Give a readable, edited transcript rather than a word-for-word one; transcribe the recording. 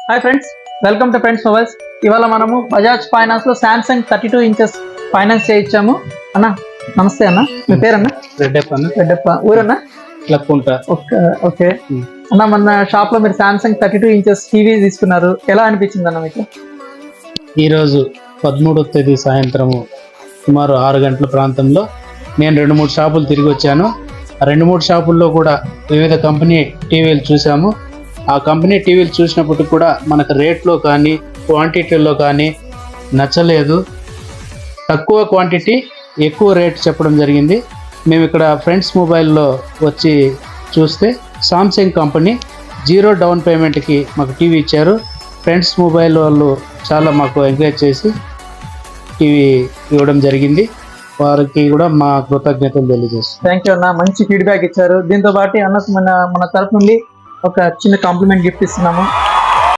Hi friends, welcome to friends mobiles. ఇవాళ మనము Bajaj finance లో శాంసంగ్ 32 ఇంచెస్ ఫైనాన్స్ చేయించాము. అన్న నమస్తే అన్న, మీ పేరన్నా? రెడ్డప్ప. ఊరన్నా? ఓకే అన్న, మన షాప్ లో మీరు శాంసంగ్ 32 ఇంచెస్ టీవీ తీసుకున్నారు, ఎలా అనిపించింది అన్న మీకు? ఈరోజు 13వ తేదీ సాయంత్రము సుమారు 6 గంటల ప్రాంతంలో నేను 2-3 షాపులు తిరిగి వచ్చాను. ఆ 2-3 షాపుల్లో కూడా వివిధ కంపెనీ టీవీలు చూసాము. ఆ కంపెనీ టీవీలు చూసినప్పటికి కూడా మనకు రేట్లో కానీ క్వాంటిటీలో కానీ నచ్చలేదు. తక్కువ క్వాంటిటీ ఎక్కువ రేట్ చెప్పడం జరిగింది. మేము ఇక్కడ ఫ్రెండ్స్ మొబైల్లో వచ్చి చూస్తే సామ్సంగ్ కంపెనీ 0 డౌన్ పేమెంట్కి మాకు టీవీ ఇచ్చారు. ఫ్రెండ్స్ మొబైల్ వాళ్ళు చాలా మాకు ఎంకరేజ్ చేసి టీవీ ఇవ్వడం జరిగింది. వారికి కూడా మా కృతజ్ఞతలు తెలియజేస్తాం. థ్యాంక్ యూ అన్న, మంచి ఫీడ్బ్యాక్ ఇచ్చారు. దీంతో పాటు అన్న మన తరఫు నుండి ఒక చిన్న కాంప్లిమెంట్ గిఫ్ట్ ఇస్తున్నాము.